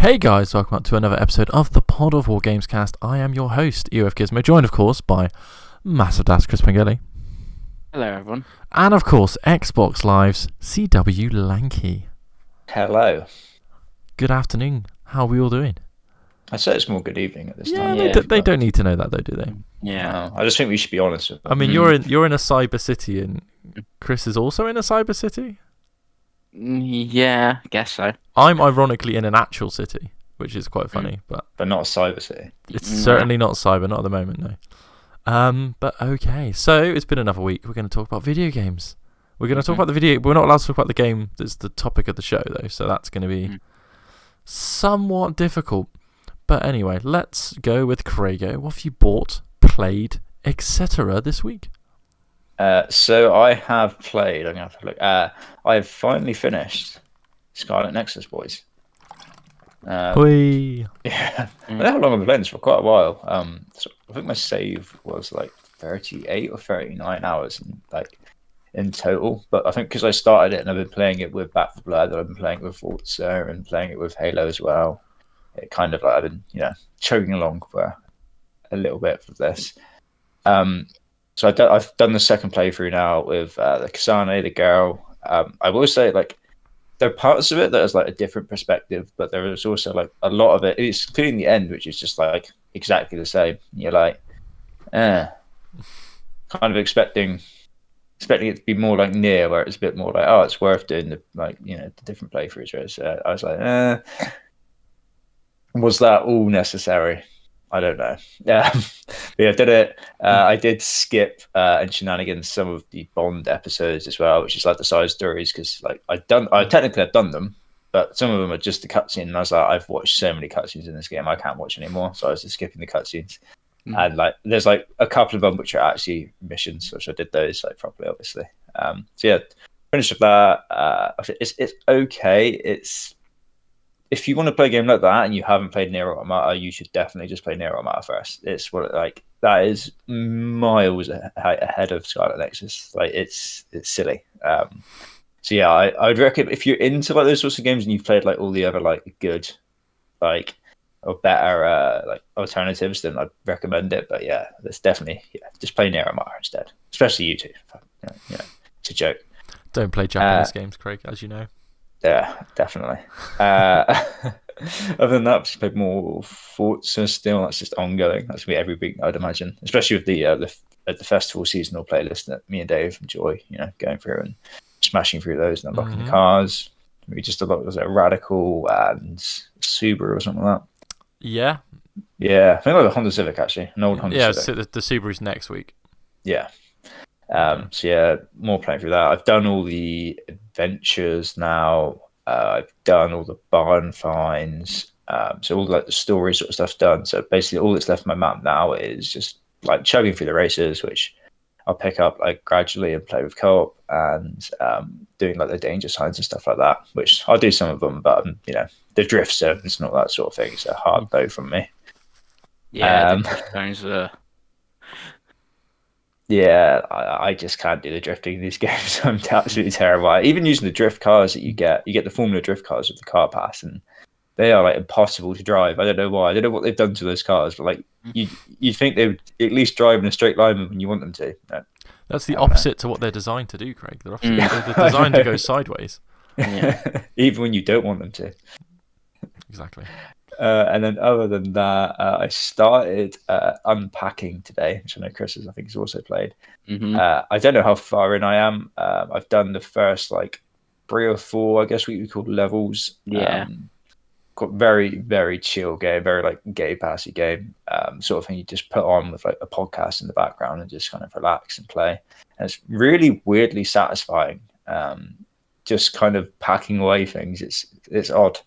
Hey guys, welcome up to another episode of the Pod of War Games Cast. I am your host, EOF Gizmo, joined of course by Massive Das Chris Pengeli. Hello everyone. And of course, Xbox Live's CW Lanky. Hello. Good afternoon. How are we all doing? I say it's more good evening at this time. Yeah, they don't need to know that though, do they? Yeah. No, I just think we should be honest with them. I mean, you're in a cyber city, and Chris is also in a cyber city. Yeah, I guess so. I'm ironically in an actual city, which is quite funny, but not a cyber city. it's certainly not cyber, not at the moment, no. But okay, so it's been another week. We're going to talk about video games. We're going to talk about the video. We're not allowed to talk about the game that's the topic of the show, though, so that's going to be somewhat difficult. But anyway, let's go with Craigo. What have you bought, played, etc. this week? So I have played. I'm going to have to look. I've finally finished Scarlet Nexus, boys. Whee! Yeah, I don't know how long I've been playing this for. Quite a while. So I think my save was like 38 or 39 hours, in total. But I think because I started it and I've been playing it with Back 4 Blood, and I've been playing it with Forza and playing it with Halo as well. It kind of like I've been, chugging along for a little bit of this. So I've done the second playthrough now with the Kasane, the girl. I will say, like, there are parts of it that is like a different perspective, but there is also like a lot of it, it's including the end, which is just like exactly the same. You're like, kind of expecting it to be more like Nier, where it's a bit more like, oh, it's worth doing the different playthroughs. Whereas I was like, was that all necessary? I don't know. Yeah, I did it. I did skip and shenanigans some of the Bond episodes as well, which is like the side stories, because like I've done them, but some of them are just the cutscene. And I was like, I've watched so many cutscenes in this game, I can't watch anymore. So I was just skipping the cutscenes. And like, there's like a couple of them which are actually missions, which I did those like properly, obviously. So yeah, finished with that. It's okay. It's, if you want to play a game like that and you haven't played Nier Automata, you should definitely just play Nier Automata first. It's that is miles ahead of Scarlet Nexus. Like it's silly. So yeah, I would recommend, if you're into like those sorts of games and you've played like all the other like good, like, or better like alternatives, then I'd recommend it. But yeah, it's definitely, just play Nier Automata instead. Especially you two. It's a joke. Don't play Japanese games, Craig, as you know. Yeah, definitely. Other than that, I've just played more Forza still. That's just ongoing. That's gonna be every week, I'd imagine. Especially with the festival seasonal playlist that me and Dave enjoy. Going through and smashing through those and unlocking the cars. We just unlocked, was it Radical and Subaru or something like that? Yeah. Yeah, I think like a Honda Civic, actually, an old Honda Civic. Yeah, so the Subaru's next week. Yeah. So yeah, more playing through that. I've done all the adventures now. I've done all the barn finds. So all like the story sort of stuff's done. So basically, all that's left on my map now is just like chugging through the races, which I'll pick up like gradually and play with co-op, and doing like the danger signs and stuff like that. Which I'll do some of them, but the drift zones and all that sort of thing is a hard no from me. Yeah, the drift zones are. Yeah, I just can't do the drifting in these games. I'm absolutely terrible. Even using the drift cars that you get the Formula Drift cars with the car pass, and they are like impossible to drive. I don't know why. I don't know what they've done to those cars, but like you'd think they would at least drive in a straight line when you want them to. No. That's the opposite to what they're designed to do, Craig. They're designed to go sideways. Yeah. Even when you don't want them to. Exactly. And then other than that, I started unpacking today, which I know Chris I think has also played. I don't know how far in I am. I've done the first like 3 or 4, I guess we call levels. Yeah. Got very, very chill game, very like gay passy game, sort of thing you just put on with like a podcast in the background and just kind of relax and play. And it's really weirdly satisfying. Just kind of packing away things. It's odd.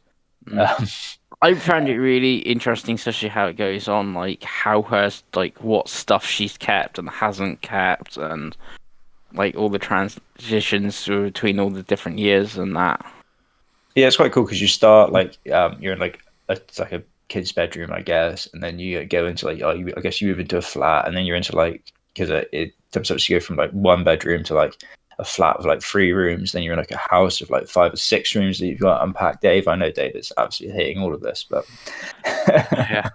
I found it really interesting, especially how it goes on, like how what stuff she's kept and hasn't kept, and like all the transitions between all the different years and that. Yeah, it's quite cool because you start like you're in like it's like a kid's bedroom, I guess, and then you go into like I guess you move into a flat, and then you're into like, because it sometimes you go from like one bedroom to like a flat with like 3 rooms, then you're in like a house with like 5 or 6 rooms that you've got to unpack. Dave, I know Dave is absolutely hating all of this, but Yeah.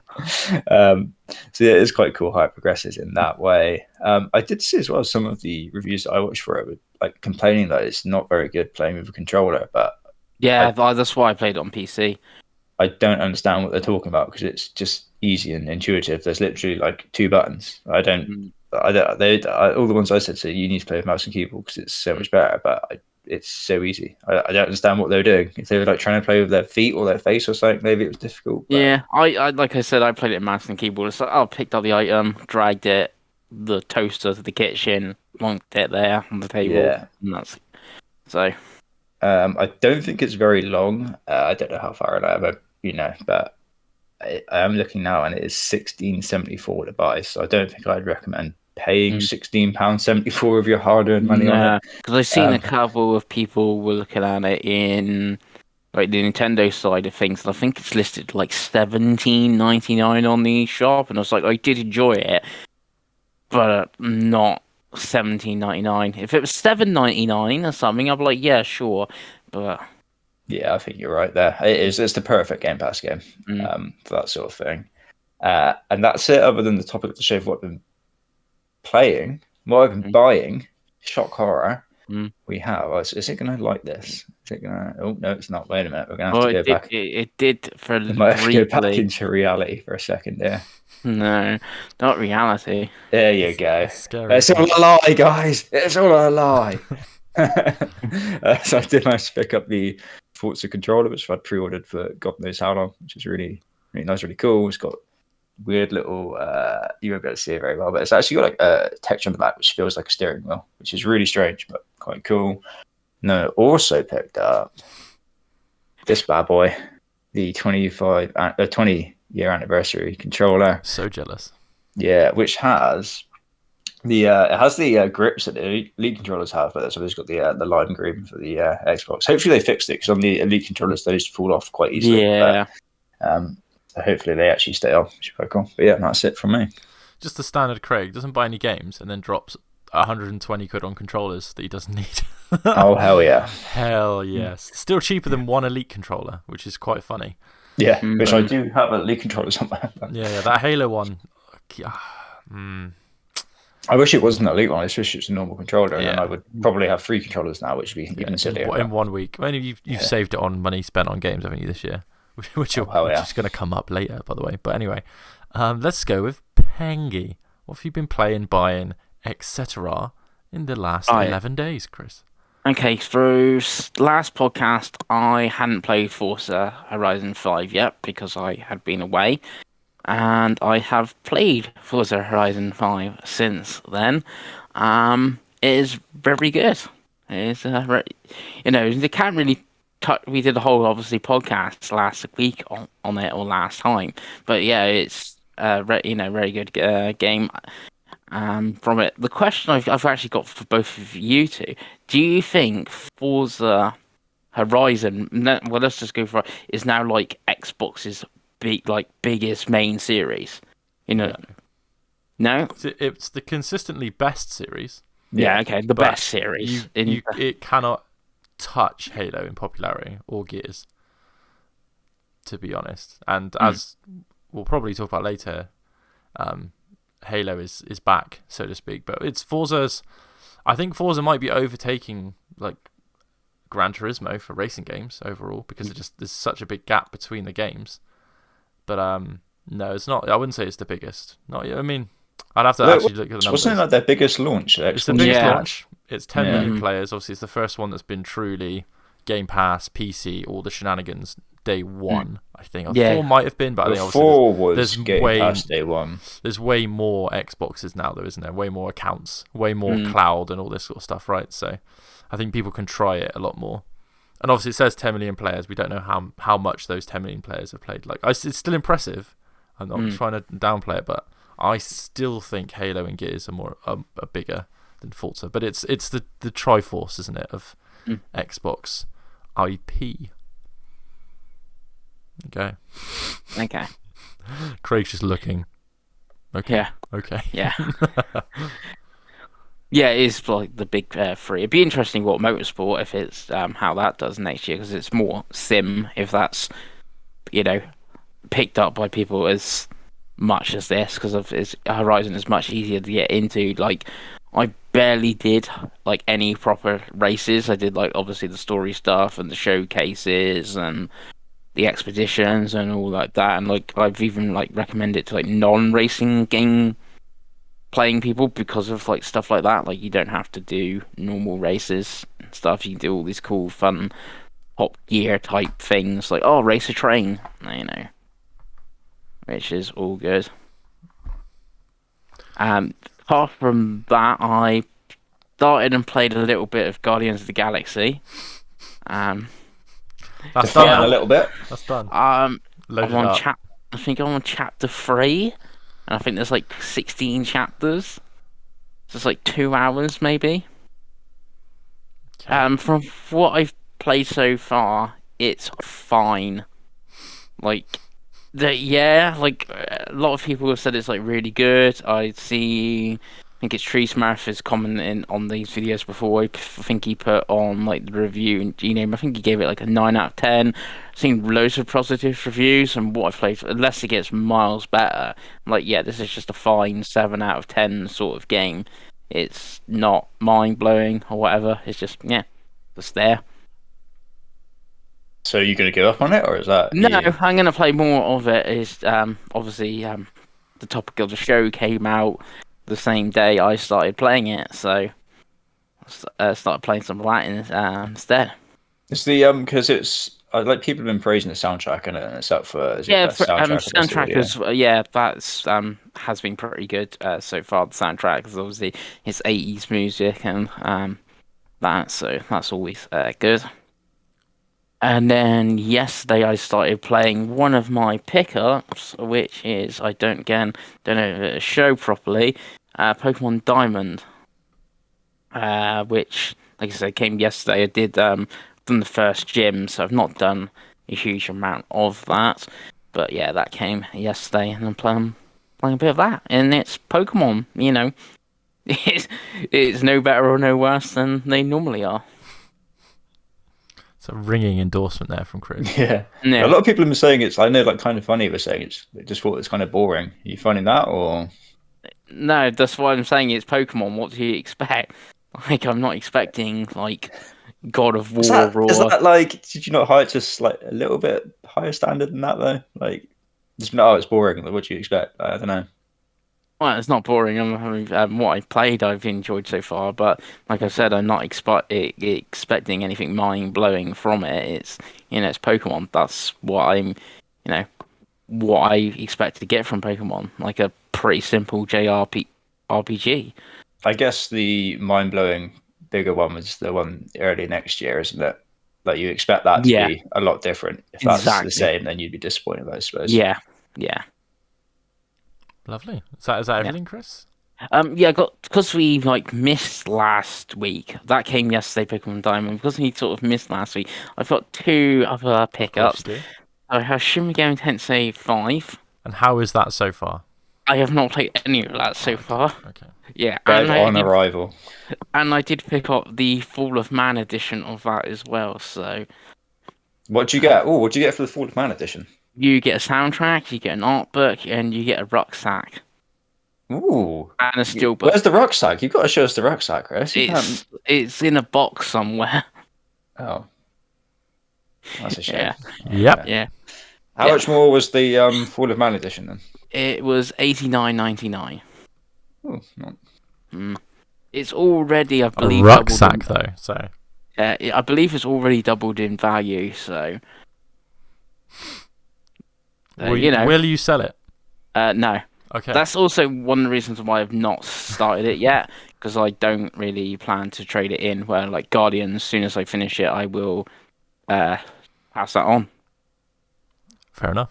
So yeah, it's quite cool how it progresses in that way. I did see as well some of the reviews that I watched for it were like complaining that it's not very good playing with a controller, but Yeah, that's why I played it on PC. I don't understand what they're talking about because it's just easy and intuitive. There's literally like 2 buttons. I don't. All the ones I said, so you need to play with mouse and keyboard because it's so much better. But it's so easy. I don't understand what they were doing. If they were like trying to play with their feet or their face or something, maybe it was difficult. But... Yeah, I like I said, I played it in mouse and keyboard. It's like, I picked up the item, dragged it, the toaster to the kitchen, lonked it there on the table. Yeah. And that's so. I don't think it's very long. I don't know how far I am, but I am looking now and it is £16.74 to buy. So I don't think I'd recommend paying £16.74 of your hard-earned money on it. Because I've seen a couple of people were looking at it in like the Nintendo side of things, and I think it's listed like £17.99 on the shop, and I was like, I did enjoy it, but not £17.99. If it was £7.99 or something, I'd be like, yeah, sure, but. Yeah, I think you're right there. It's the perfect Game Pass game for that sort of thing. And that's it, other than the topic of the show of what I've been playing. What I've been buying, shock horror, we have. Is it going to like this? Is it going to... Oh, no, it's not. Wait a minute. We're going to have to go back. It did for we might have to go back into reality for a second there. No, not reality. There you go. Scary. It's all a lie, guys. It's all a lie. So I did manage to pick up the Forza controller, which I'd pre-ordered for God knows how long, which is really, really nice, really cool. It's got weird little, you won't be able to see it very well, but it's actually got like a texture on the back, which feels like a steering wheel, which is really strange, but quite cool. No, also picked up this bad boy, the 20-year anniversary controller. So jealous. Yeah, which has the grips that the Elite controllers have, but it's obviously got the line grip for the Xbox. Hopefully they fixed it because on the Elite controllers they just fall off quite easily. Yeah. But, so hopefully they actually stay on, which is quite cool. But yeah, that's it from me. Just the standard Craig doesn't buy any games and then drops 120 quid on controllers that he doesn't need. Oh hell yeah! Hell yes! Still cheaper than one Elite controller, which is quite funny. Yeah, which I do have an Elite controller somewhere. Yeah, that Halo one. I wish it wasn't an Elite one. I wish it was a normal controller, and Yeah. then I would probably have 3 controllers now, which would be even sillier. In 1 week. I mean, you've saved it on money spent on games, haven't you, this year? Which is going to come up later, by the way. But anyway, let's go with Pengy. What have you been playing, buying, etc. in the last 11 days, Chris? Okay, through last podcast, I hadn't played Forza Horizon 5 yet because I had been away. And I have played Forza Horizon 5 since then. It is very good. It is, they can't really touch. We did a whole, obviously, podcast last week on it, or last time. But yeah, it's very good game. From it, the question I've actually got for both of you two: do you think Forza Horizon, well, let's just go for it, is now like Xbox's biggest main series? No? It's the consistently best series. Yeah, okay, the best series. It cannot touch Halo in popularity or Gears, to be honest. And as we'll probably talk about later, Halo is back, so to speak. But it's Forza's. I think Forza might be overtaking like Gran Turismo for racing games overall because there's such a big gap between the games. But no, it's not. I wouldn't say it's the biggest. I mean, I'd have to actually look at the numbers. Wasn't it like their biggest launch? It's the biggest launch. It's 10 million players. Obviously, it's the first one that's been truly Game Pass, PC, all the shenanigans day one. I think 4 might have been, but I think obviously there's Game Pass day one. There's way more Xboxes now, though, isn't there? Way more accounts, way more cloud, and all this sort of stuff, right? So I think people can try it a lot more. And obviously, it says 10 million players. We don't know how much those 10 million players have played. Like, it's still impressive. I'm not trying to downplay it, but I still think Halo and Gears are bigger than Forza. But it's the Triforce, isn't it, of Xbox IP. Okay. Craig's just looking. Okay. Yeah. Okay. Yeah. Yeah, it is like the big three. It'd be interesting what Motorsport if it's how that does next year because it's more sim if that's you know picked up by people as much as this because of its Horizon is much easier to get into. Like I barely did like any proper races. I did like obviously the story stuff and the showcases and the expeditions and all like that. And like I've even like recommended it to like non-racing game playing people because of like stuff like that. Like you don't have to do normal races and stuff. You can do all these cool, fun, Top Gear type things like race a train, which is all good. Apart from that, I started and played a little bit of Guardians of the Galaxy. That's Define done. a little bit. That's done. I'm Load it on up. I think I'm on chapter 3, and I think there's like 16 chapters. So it's like 2 hours maybe. Okay. From what I've played so far, it's fine. Like, like a lot of people have said it's like really good. I think it's Tree Smurf has commented on these videos before. I think he put on like the review and I think he gave it like a 9 out of 10. I've seen loads of positive reviews, and what I've played, unless it gets miles better, I'm like, yeah, this is just a fine 7 out of 10 sort of game. It's not mind blowing or whatever. It's just just there. So you're going to give up on it, or is that No, you? I'm gonna play more of it. Is obviously the topic of the show came out the same day I started playing it, so started playing some of that instead. It's the because it's like people have been praising the soundtrack and it's up for is it Yeah, best for, soundtrack or best soundtrack audio? is that's has been pretty good so far. The soundtrack is obviously it's 80s music and so that's always good. And then yesterday I started playing one of my pickups, which is I don't know if it show properly, Pokemon Diamond, which like I said came yesterday. I did done the first gym, so I've not done a huge amount of that, but yeah, that came yesterday, and I'm playing a bit of that, and it's Pokemon. It's no better or no worse than they normally are. It's a ringing endorsement there from Chris. Yeah. Yeah. A lot of people have been saying it's. I know, like, kind of funny. We're saying they just thought it's kind of boring. Are you finding that, or No, that's why I'm saying it's Pokemon. What do you expect? Like, I'm not expecting like God of War is or that like? Did you not hire just like a little bit higher standard than that though? Like, just no, it's boring. Like, what do you expect? I don't know. well, it's not boring. What I played, I've enjoyed so far. But like I said, I'm not expecting anything mind blowing from it. It's Pokemon. That's what what I expect to get from Pokemon. Like a pretty simple RPG. I guess the mind blowing bigger one was the one early next year, isn't it? Like you expect that to Yeah, be a lot different. If that's the exactly. same, then you'd be disappointed, I suppose. Yeah. Lovely. Is that Yeah. everything, Chris? Because we like missed last week. That came yesterday, Pokemon Diamond. Because we sort of missed last week, I've got 2 other Of course pickups. you do. I have Shin Megami Tensei 5. And how is that so far? I have not played any of that so far. Okay. Yeah, Dead on arrival. and I did pick up the Fall of Man edition of that as well. So What'd you get? Oh, what'd you get for the Fall of Man edition? you get a soundtrack, you get an art book, and you get a rucksack Ooh. and a steelbook. Where's the rucksack? You've got to show us the rucksack, Chris. It's in a box somewhere. Oh. That's a shame. Yeah. Yep. Yeah. How much more was the Fall of Man edition then? It was $89.99. Oh, not... It's already, I A believe, rucksack though. So I believe it's already doubled in value. So, will you sell it? no. Okay. That's also one of the reasons why I've not started it yet, because I don't really plan to trade it in. Where like Guardian, as soon as I finish it, I will pass that on. Fair enough.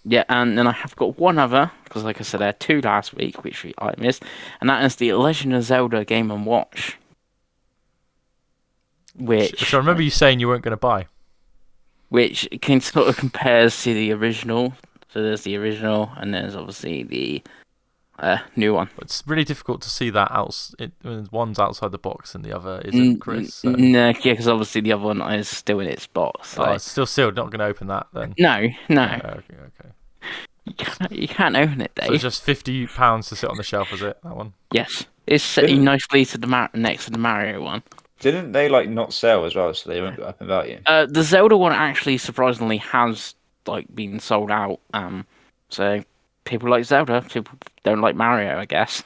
Yeah, and then I have got one other, because like I said, I had 2 last week, which I missed, and that is the Legend of Zelda Game & Watch. Which I remember you saying you weren't going to buy. Which can sort of compares to the original. So there's the original, and there's obviously the new one. It's really difficult to see that when one's outside the box and the other isn't, Chris. So. No, yeah, because obviously the other one is still in its box. So. Oh, it's still sealed. Not going to open that then. No. Okay. You can't open it, Dave. So it's just £50 to sit on the shelf, is it? That one. Yes, it's sitting nicely to the next to the Mario one. Didn't they not sell as well, so they won't go up in value? The Zelda one actually surprisingly has been sold out. So people like Zelda, people don't like Mario, I guess.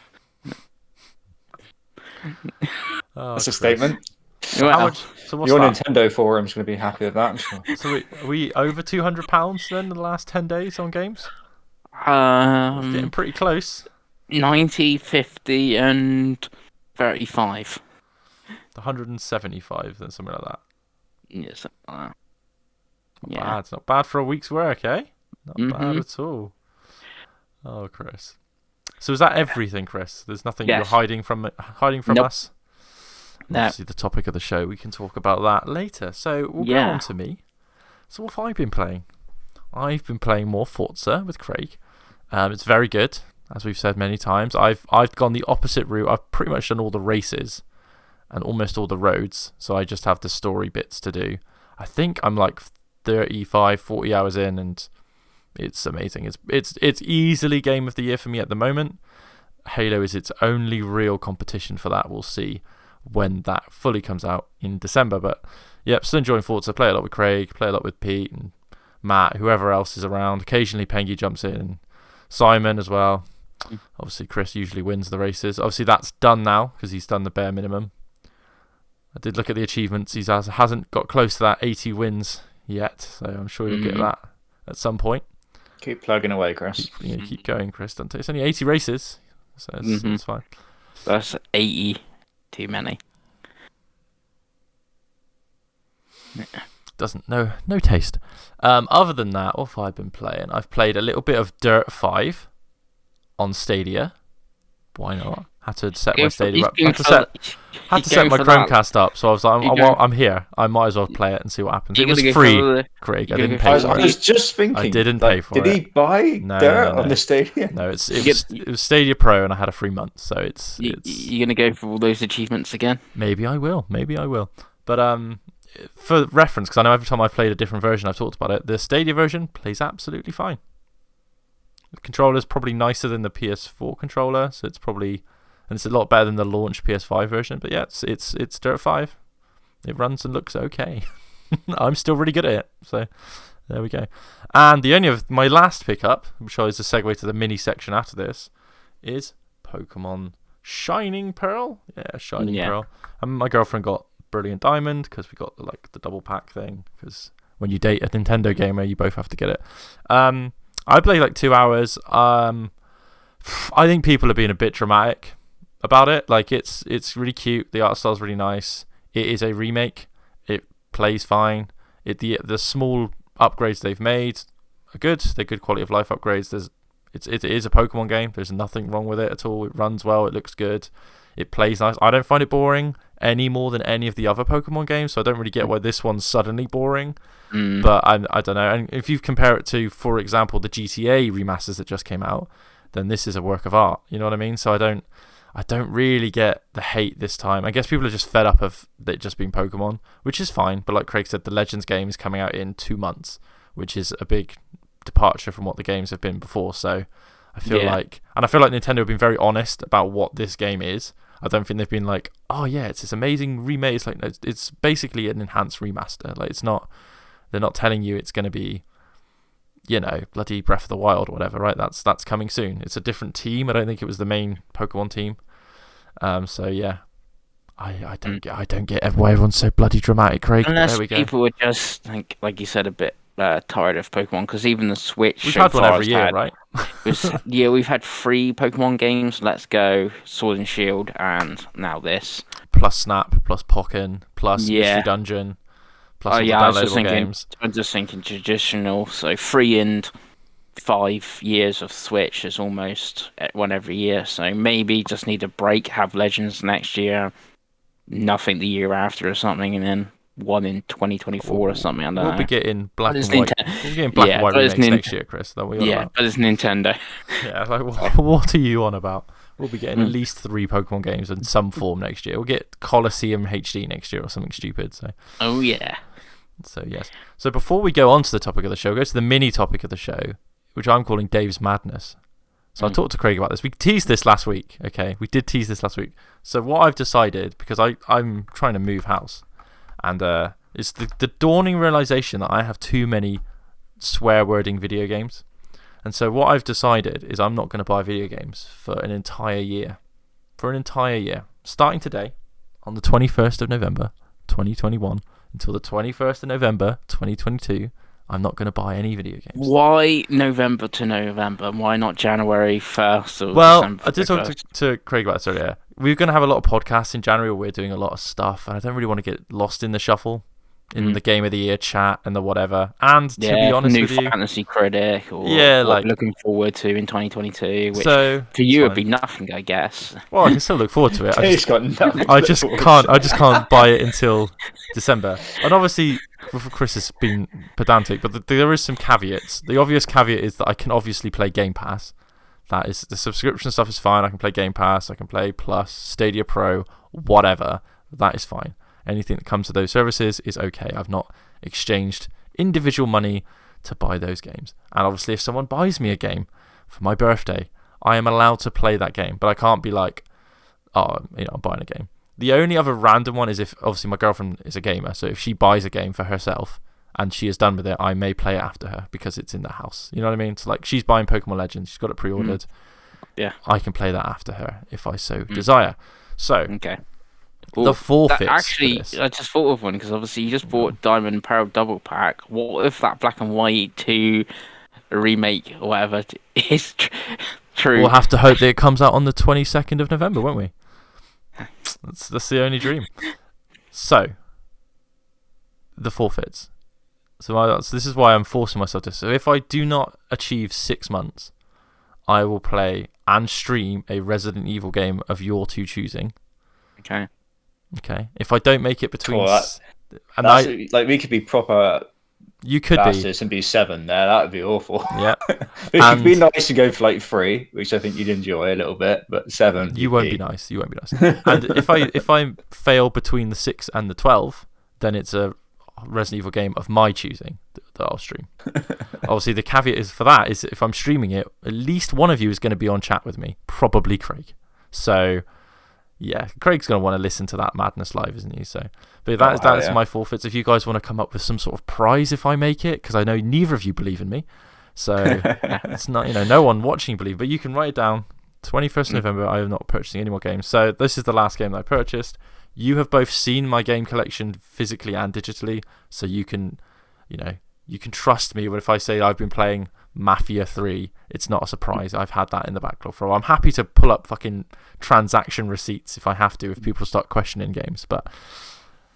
Oh, That's a Chris. statement. Well, So what's Your that? Nintendo forum's going to be happy with that, I'm sure. So are we over £200 then in the last 10 days on games? Getting pretty close. 90, 50, and 35. 175 then, something like that. Yes. Not Yeah. bad. It's not bad for a week's work, eh? Not bad Mhm. at all. Oh, Chris. So is that everything, Chris? There's nothing Yes. you're hiding from Nope. us? No. Obviously, the topic of the show. We can talk about that later. So we'll go Yeah. on to me. So what have I been playing? I've been playing more Forza with Craig. It's very good, as we've said many times. I've gone the opposite route. I've pretty much done all the races and almost all the roads. So I just have the story bits to do. I think I'm 35, 40 hours in, and it's amazing. It's easily game of the year for me at the moment. Halo is its only real competition for that. We'll see when that fully comes out in December. But yep, still enjoying Forza. Play a lot with Craig, play a lot with Pete and Matt, whoever else is around. Occasionally Pengy jumps in, and Simon as well. Obviously Chris usually wins the races. Obviously that's done now because he's done the bare minimum. I did look at the achievements. He hasn't got close to that 80 wins yet, so I'm sure you'll get that at some point. Keep plugging away, Chris. Keep going, Chris. It's only 80 races, so it's fine. That's 80 too many. No taste. Other than that, what have I been playing? I've played a little bit of Dirt 5 on Stadia. Why not? Had to set my Stadia up. Had to set my Chromecast up, so I was like, I'm here. I might as well play it and see what happens. It was free, Craig. I didn't pay for I it. was just thinking. I didn't pay for it. Did he buy Dirt on the Stadia? No, it was Stadia Pro, and I had a free month, so it's. You're gonna go for all those achievements again? Maybe I will. But for reference, because I know every time I've played a different version, I've talked about it. The Stadia version plays absolutely fine. The controller's probably nicer than the PS4 controller, so it's probably, and it's a lot better than the launch PS5 version. But yeah, it's Dirt 5. It runs and looks okay. I'm still really good at it, so there we go. And my last pickup, which is a segue to the mini section after this, is Pokemon Shining Pearl. Yeah, Shining Pearl. And my girlfriend got Brilliant Diamond because we got the double pack thing. Because when you date a Nintendo gamer, you both have to get it. I played 2 hours. I think people are being a bit dramatic about it. It's really cute. The art style's really nice. It is a remake. It plays fine. The small upgrades they've made are good. They're good quality of life upgrades. It is a Pokemon game. There's nothing wrong with it at all. It runs well. It looks good. It plays nice. I don't find it boring any more than any of the other Pokemon games, so I don't really get why this one's suddenly boring. But I don't know. And if you compare it to, for example, the GTA remasters that just came out, then this is a work of art. You know what I mean? So I don't really get the hate this time. I guess people are just fed up of it just being Pokemon, which is fine. But like Craig said, the Legends game is coming out in 2 months, which is a big departure from what the games have been before. So I feel like Nintendo have been very honest about what this game is. I don't think they've been like, oh yeah, it's this amazing remake. It's it's basically an enhanced remaster. It's not. They're not telling you it's going to be, bloody Breath of the Wild or whatever, right? That's coming soon. It's a different team. I don't think it was the main Pokemon team. So yeah, I don't get why everyone's so bloody dramatic, Craig. Unless there we go. People were just like you said, a bit tired of Pokemon, because even the Switch. We've had one every year, right? We've had 3 Pokemon games. Let's Go, Sword and Shield, and now this. Plus Snap, plus Pokken, plus Mystery Dungeon. Plus games. I'm just thinking traditional. So 3 and 5 years of Switch is almost one every year. So maybe just need a break. Have Legends next year, nothing the year after or something, and then one in 2024 or something. I don't We'll know. be getting black But and it's white. Nintendo. We'll be getting black Yeah, and white but it's remakes Nin- next year, Chris. That we all Yeah, about. but it's Nintendo. Yeah, like what are you on about? We'll be getting at least 3 Pokemon games in some form next year. We'll get Colosseum HD next year or something stupid. Oh yeah. So yes. So before we go on to the topic of the show, go to the mini topic of the show, which I'm calling Dave's Madness. So I talked to Craig about this. We teased this last week. Okay, we did tease this last week. So what I've decided, because I'm trying to move house, and it's the dawning realization that I have too many swear wording video games. And so what I've decided is I'm not going to buy video games for an entire year. Starting today, on the 21st of November, 2021, until the 21st of November, 2022, I'm not going to buy any video games. Why November to November? Why not January 1st or Well, December I did talk 1st? to Craig about this earlier. We're going to have a lot of podcasts in January where we're doing a lot of stuff, and I don't really want to get lost in the shuffle, in the Game of the Year chat and the whatever. And to be honest new with you, fantasy critic or Yeah, what like- looking forward to in 2022, which so for you it's would be fine. nothing, I guess. Well, I can still look forward to it. Dave's got nothing. I just can't buy it until December. And obviously, Chris has been pedantic, but there is some caveats. The obvious caveat is that I can obviously play Game Pass. That is, the subscription stuff is fine. I can play Game Pass. I can play Plus, Stadia Pro, whatever. That is fine. Anything that comes to those services is okay. I've not exchanged individual money to buy those games. And obviously, if someone buys me a game for my birthday, I am allowed to play that game. But I can't be like, oh, I'm buying a game. The only other random one is if, obviously, my girlfriend is a gamer. So if she buys a game for herself and she is done with it, I may play it after her because it's in the house. You know what I mean? So like, she's buying Pokemon Legends. She's got it pre-ordered. Yeah. I can play that after her if I so desire. So Okay. the forfeits for Actually, this. I just thought of one because obviously you just bought Diamond and Pearl double pack. What if that Black and White 2 remake or whatever is true? We'll have to hope that it comes out on the 22nd of November, won't we? That's the only dream. So, the forfeits. So this is why I'm forcing myself to. So if I do not achieve 6 months, I will play and stream a Resident Evil game of your two choosing. Okay. Okay. If I don't make it between, Like we could be proper you could bastards and be 7 there. That would be awful. Yeah. It would be nice to go for like 3, which I think you'd enjoy a little bit, but 7. You won't be nice. You won't be nice. And if I fail between the 6 and the 12, then it's a Resident Evil game of my choosing that I'll stream. Obviously, the caveat is for that is if I'm streaming it, at least one of you is going to be on chat with me, probably Craig. So, yeah, Craig's going to want to listen to that madness live, isn't he? So, but that's my forfeits. If you guys want to come up with some sort of prize if I make it, because I know neither of you believe in me, so it's not, no one watching believe, but you can write it down. 21st of November, I am not purchasing any more games. So this is the last game that I purchased. You have both seen my game collection physically and digitally, so you can trust me. But if I say I've been playing Mafia 3, it's not a surprise. I've had that in the backlog for a while. I'm happy to pull up fucking transaction receipts if I have to, if people start questioning games. But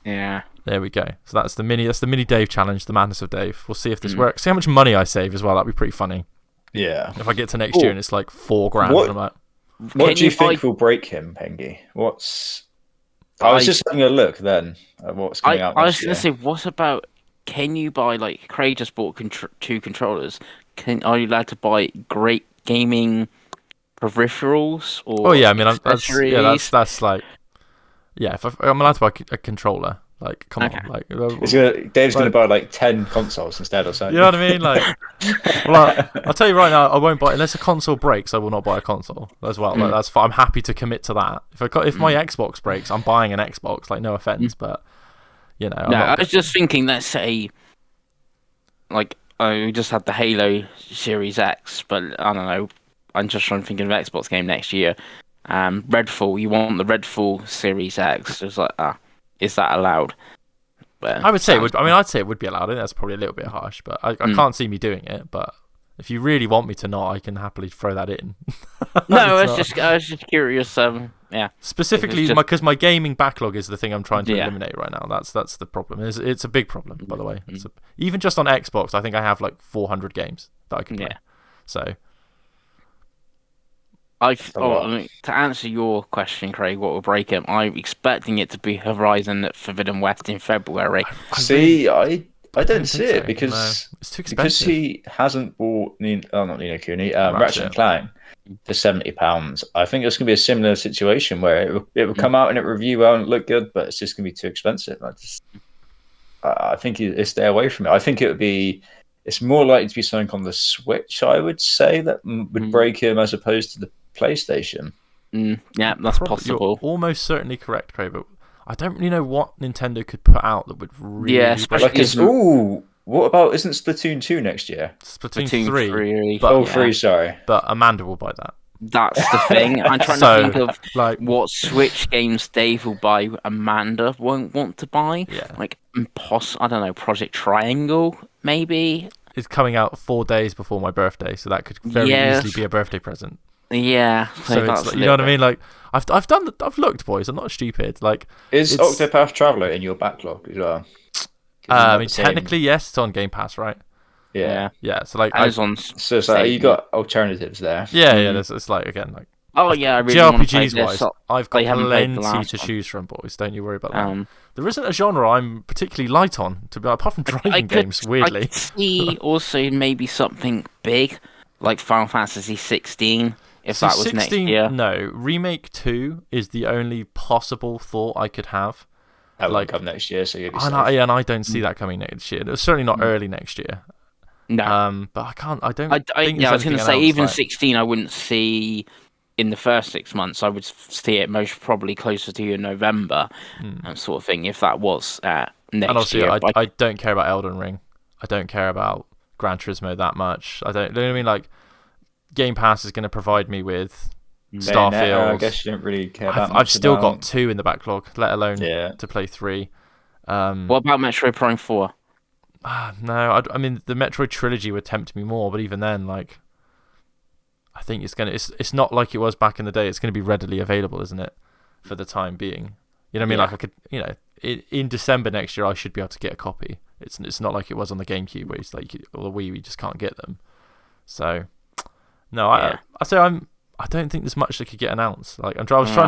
yeah, there we go. So that's the mini Dave challenge, the madness of Dave. We'll see if this works. See how much money I save as well. That'd be pretty funny. Yeah. If I get to next year and it's like $4,000, What- and I'm like, What do you think will break him, Pengy? I was just having a look then at what's coming out I was next going year. to say, what about, can you buy, like, Craig just bought 2 controllers. Are you allowed to buy great gaming peripherals or oh yeah, I mean, accessories? that's like, yeah. If I'm allowed to buy a controller, like, come Okay. on, like, Dave's going to buy like 10 consoles instead or something. you know what I mean? Like, well, I'll tell you right now, I won't buy unless a console breaks. I will not buy a console as well. Like, that's fine. I'm happy to commit to that. If my Xbox breaks, I'm buying an Xbox. Like, no offense, but I'm No, not- I was just thinking, let's say, like, we just had the Halo Series X, but I don't know. I'm just trying to think of an Xbox game next year. Redfall, you want the Redfall Series X? It's like, is that allowed? But I would say it would. I mean, I'd say it would be allowed. I think that's probably a little bit harsh, but I can't see me doing it. But if you really want me to not, I can happily throw that in. No, I It's was just curious. Yeah, specifically It's just- because my gaming backlog is the thing I'm trying to Yeah. eliminate right now. That's the problem. It's a big problem, by the way. Even just on Xbox, I think I have like 400 games that I can play. Yeah. So A lot. I mean, to answer your question, Craig, what will break him? I'm expecting it to be Horizon Forbidden West in February. I really, See, I don't don't see think so. it No, it's too because expensive. he hasn't bought not Nino Kuni, Ratchet Ratchet. and Clank for £70. I think it's gonna be a similar situation where it will come out and it review well and look good, but it's just gonna be too expensive. I think it stay away from it. I think it would be. It's more likely to be something on the Switch, I would say, that would break him as opposed to the PlayStation. Yeah, that's possible. You're almost certainly correct, Craig, but I don't really know what Nintendo could put out that would really Yeah, break especially Like, what about isn't Splatoon 2 next year? Splatoon Splatoon 3, 3. but, Oh, yeah. 3, sorry. but Amanda will buy that. That's the thing. I'm trying So, to think of like, what Switch games Dave will buy Amanda won't want to buy. yeah, Like I don't know, Project Triangle, maybe. it's coming out 4 days before my birthday, so that could very Yes. easily be a birthday present. Yeah. So that's it's like, a you know what I little mean? Like, I've looked, boys. I'm not stupid. Like, Is It's- Octopath Traveler in your backlog as well? 'Cause it's I not mean, the same. technically, yes, it's on Game Pass, right? bit. Yeah. Yeah, so like, Amazon's. So it's like you got alternatives there. yeah. It's like again, like Oh yeah, I really want to play JRPGs this. wise, I've got they haven't played the plenty last to one. choose from, boys. Don't you worry about that. Um, There isn't a genre I'm particularly light on, to be apart from driving I games. could Weirdly, see also maybe something big like Final Fantasy 16 if So that was next 16 year. No, Remake 2 is the only possible thought I could have. That will Like- come next year, so you'll be And safe. I don't see that coming next year. It's certainly not early next year. No, But I can't. I don't. I think there's yeah, I was going to anything say announced, even like- 16 I wouldn't see in the first 6 months. I would see it most probably closer to November sort of thing if that was And next obviously, year. I don't care about Elden Ring. I don't care about Gran Turismo that much. I don't. You know what I mean? Like, Game Pass is going to provide me with Bayonetta, Starfield. I guess you don't really care about I've still about. got 2 in the backlog, let alone Yeah. to play 3. What about Metroid Prime 4? No, I mean the Metroid trilogy would tempt me more, but even then, like, I think it's not like it was back in the day. It's gonna be readily available, isn't it, for the time being? You know what I mean? Yeah. Like, I could, in December next year, I should be able to get a copy. It's not like it was on the GameCube where it's like or the Wii, you just can't get them. So, no, Yeah. I don't think there's much that could get announced. Like, I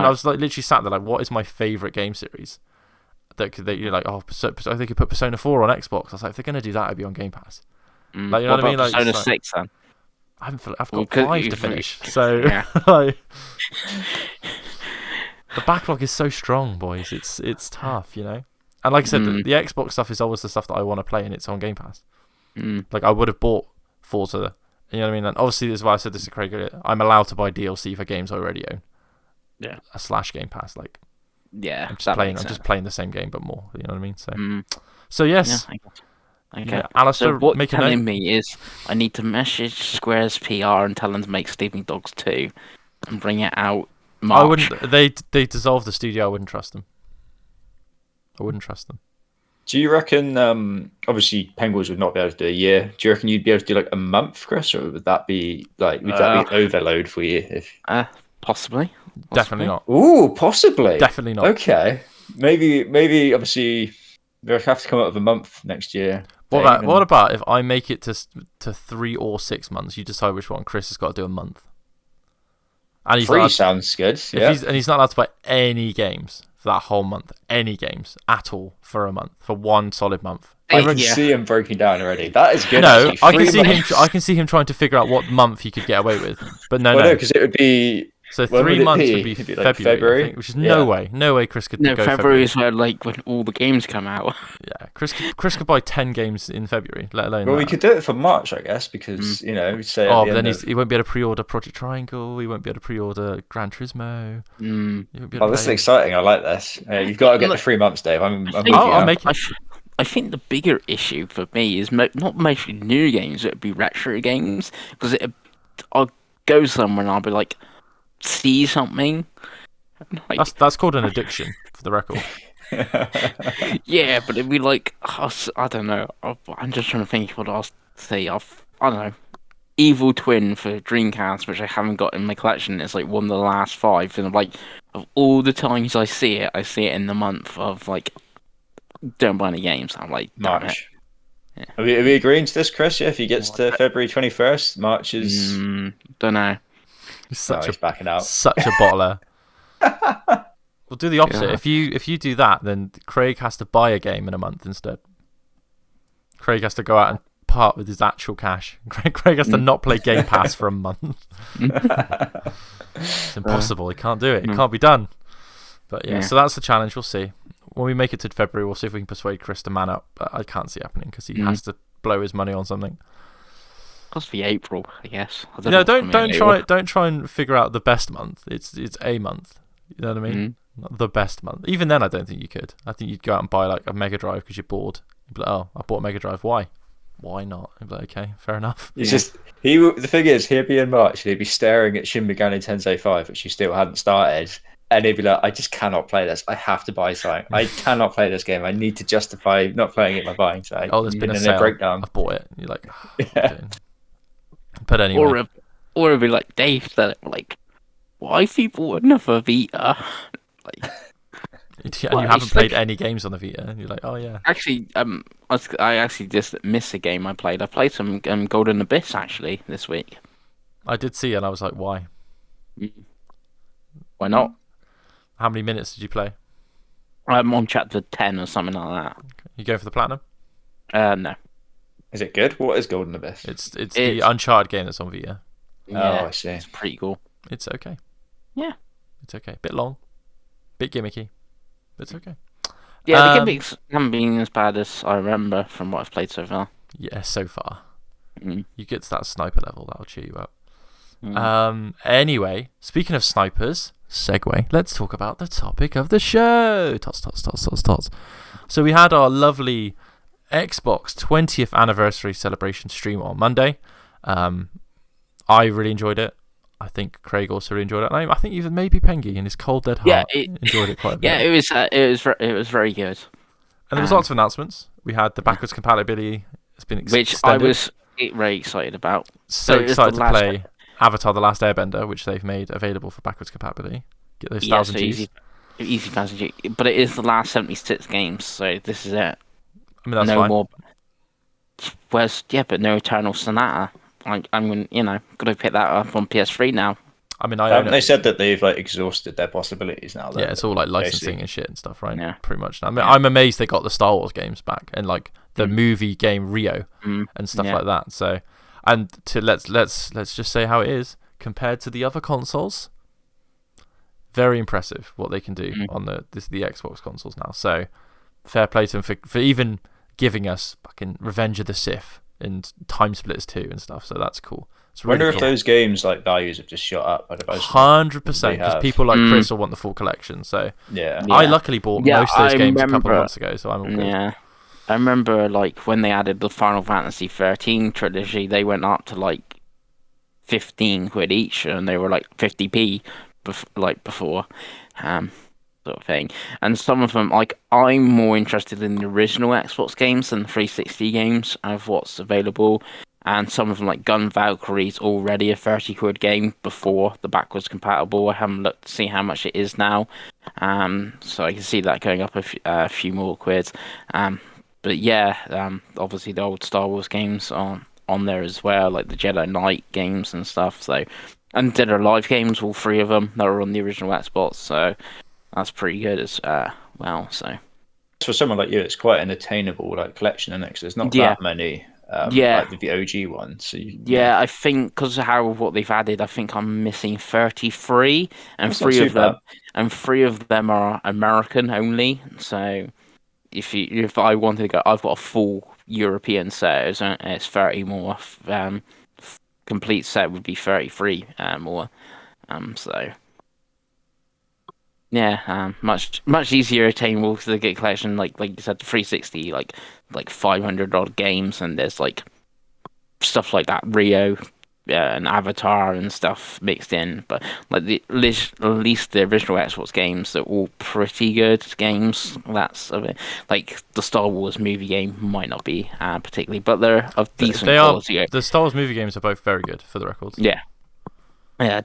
was like literally sat there like, what is my favorite game series? You're like, they could put Persona 4 on Xbox. I was like, if they're gonna do that, it'd be on Game Pass. Like, you know what I mean? Like, Persona it's like- 6 then? I've Well, got 'cause 5 to you've- finish, so Yeah. like, the backlog is so strong, boys. It's tough, you know. And like I said, the Xbox stuff is always the stuff that I want to play, and it's on Game Pass. Like, I would have bought Forza, you know what I mean. And obviously, this is why I said this to Craig earlier. I'm allowed to buy DLC for games I already own. Yeah. / Game Pass, like Yeah, I'm just that playing. makes I'm sense. just playing the same game, but more. You know what I mean? So, Mm, so yes, yeah, okay. yeah, Alistair, So what make you're a telling note. me is I need to message Square's PR and tell them to make Sleeping Dogs 2 and bring it out March. I wouldn't. They dissolved the studio. I wouldn't trust them. I wouldn't trust them. Do you reckon? Obviously, Penguins would not be able to do a year. Do you reckon you'd be able to do like a month, Chris, or would that be overload for you? If Possibly. Definitely not. Ooh, possibly. Definitely not. Okay, maybe. Obviously, they'll have to come up with a month next year. What about if I make it to 3 or 6 months? You decide which one. Chris has got to do a month. And he's 3 not, sounds good. if Yeah. he's not allowed to buy any games for that whole month. Any games at all for a month, for one solid month. I can Yeah. see him breaking down already. That is good. No, actually. I can 3 see him. months. I can see him trying to figure out what month he could get away with. But no. because it would be. So when 3 would it months be? would be It'd be like February, I February? think, which is Yeah. no way Chris could No, go February is where when all the games come out. Yeah, Chris could buy 10 games in February, let alone Well, we that. could do it for March, I guess, because we say. Oh, at but the then end of... he won't be able to pre-order Project Triangle. He won't be able to pre-order Gran Turismo. Mm. He won't be able Oh, to this is play- exciting. I like this. You've got to get the 3 months, Dave. I'm with you I'll now. make it. I think the bigger issue for me is not mostly new games, it would be retro games. Because I'll go somewhere and I'll be like, see something. Like, That's called an addiction, for the record. yeah, but it'd be like, I don't know. I'm just trying to think what I'll say. I don't know. Evil Twin for Dreamcast, which I haven't got in my collection. It's like one of the last 5. And like, of all the times I see it in the month of like, don't buy any games. I'm like, damn it. March. Yeah. Are we agreeing to this, Chris? Yeah, if he gets to February 21st, March is. Don't know. He's No, he's backing out. such a bottler. We'll do the opposite. Yeah. If you do that, then Craig has to buy a game in a month instead. Craig has to go out and part with his actual cash. Craig has to not play Game Pass for a month. It's impossible. He can't do it. It can't be done. But yeah, so that's the challenge. We'll see. When we make it to February, we'll see if we can persuade Chris to man up. But I can't see it happening because he has to blow his money on something. Must be April, I guess. Don't try and figure out the best month. It's a month. You know what I mean? Not the best month. Even then, I don't think you could. I think you'd go out and buy like a Mega Drive because you're bored. You'd be like, oh, I bought a Mega Drive. Why? Why not? I'd be like, okay, fair enough. It's just the thing is, he'd be in March and he'd be staring at Shin Megami Tensei 5, which he still hadn't started, and he'd be like, I just cannot play this. I have to buy something. I cannot play this game. I need to justify not playing it by buying something. Oh, there's been a sale. Breakdown. I've bought it. You're like, But anyway, or it'd be like Dave said, like, why people another Vita? Like, and you haven't played any games on the Vita. And you're like, oh yeah. Actually, I actually just missed a game I played. I played some Golden Abyss actually this week. I did see, and I was like, why? Why not? How many minutes did you play? I'm on chapter 10 or something like that. You go for the platinum? No. Is it good? What is Golden Abyss? It's the Uncharted game that's on Vita. Yeah, oh, I see. It's pretty cool. It's okay. Yeah. It's okay. Bit long. Bit gimmicky. But it's okay. Yeah, the gimmicks haven't been as bad as I remember from what I've played so far. Yeah, so far. Mm. You get to that sniper level, that'll cheer you up. Mm. Anyway, speaking of snipers, segue, let's talk about the topic of the show. Tots. So we had our lovely Xbox 20th anniversary celebration stream on Monday. I really enjoyed it. I think Craig also really enjoyed it. And I think even maybe Pengy in his cold dead heart enjoyed it quite a bit. Yeah, it was very good. And there was lots of announcements. We had the backwards compatibility. It's been extended. Which I was very excited about. So excited to play Avatar: The Last Airbender, which they've made available for backwards compatibility. Get those 1,000 Gs. Easy 1,000 G. But it is the last 76 games, so this is it. I mean, that's no fine. More. But no Eternal Sonata. I'm gonna pick that up on PS3 now. I mean, I own it. They said that they've exhausted their possibilities now. Yeah, it's all like licensing basically. and shit and stuff, right? Yeah. Pretty much. I mean, I'm amazed they got the Star Wars games back and like the movie game Rio and stuff like that. So, and to let's just say how it is compared to the other consoles. Very impressive what they can do on the Xbox consoles now. So, fair play to them for even giving us fucking Revenge of the Sith and Time Splitters 2 and stuff. So that's cool. I wonder if those games values have just shot up. 100%, because people like Chris will want the full collection. So yeah. I luckily bought most of those games a couple of months ago, so I'm all good. Yeah, I remember when they added the Final Fantasy 13 trilogy, they went up to 15 quid each, and they were 50p before, sort of thing. And some of them, I'm more interested in the original Xbox games than the 360 games of what's available. And some of them, like Gun Valkyrie's already a 30 quid game before the backwards compatible. I haven't looked to see how much it is now. So I can see that going up a few more quids. But yeah, obviously the old Star Wars games on there as well, like the Jedi Knight games and stuff. So, and Dead or Alive games, all three of them that are on the original Xbox. So that's pretty good as well. So for someone like you, it's quite an attainable collection, and there's not that many. Like the OG ones. So I think because of what they've added, I think I'm missing 33, and three of them are American only. So if I wanted to go, I've got a full European set. It's 30 more. Complete set would be 33 more. So yeah, much easier attainable to the Get collection. Like you said, the 360, like 500 odd games, and there's stuff like that, Rio, and Avatar and stuff mixed in. But at least the original Xbox games are all pretty good games. That's of it. Like the Star Wars movie game might not be particularly, but they're of decent quality. The Star Wars movie games are both very good, for the record. Yeah,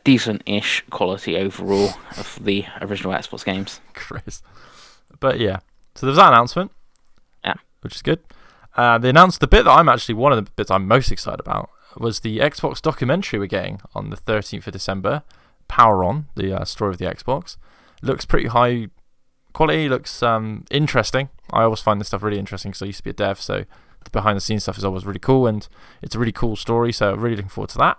decent-ish quality overall of the original Xbox games. Chris. But yeah, so there was that announcement. Yeah. Which is good. They announced the bit that one of the bits I'm most excited about was the Xbox documentary we're getting on the 13th of December. Power On, the story of the Xbox. Looks pretty high quality, looks interesting. I always find this stuff really interesting because I used to be a dev, so the behind the scenes stuff is always really cool, and it's a really cool story, so I'm really looking forward to that.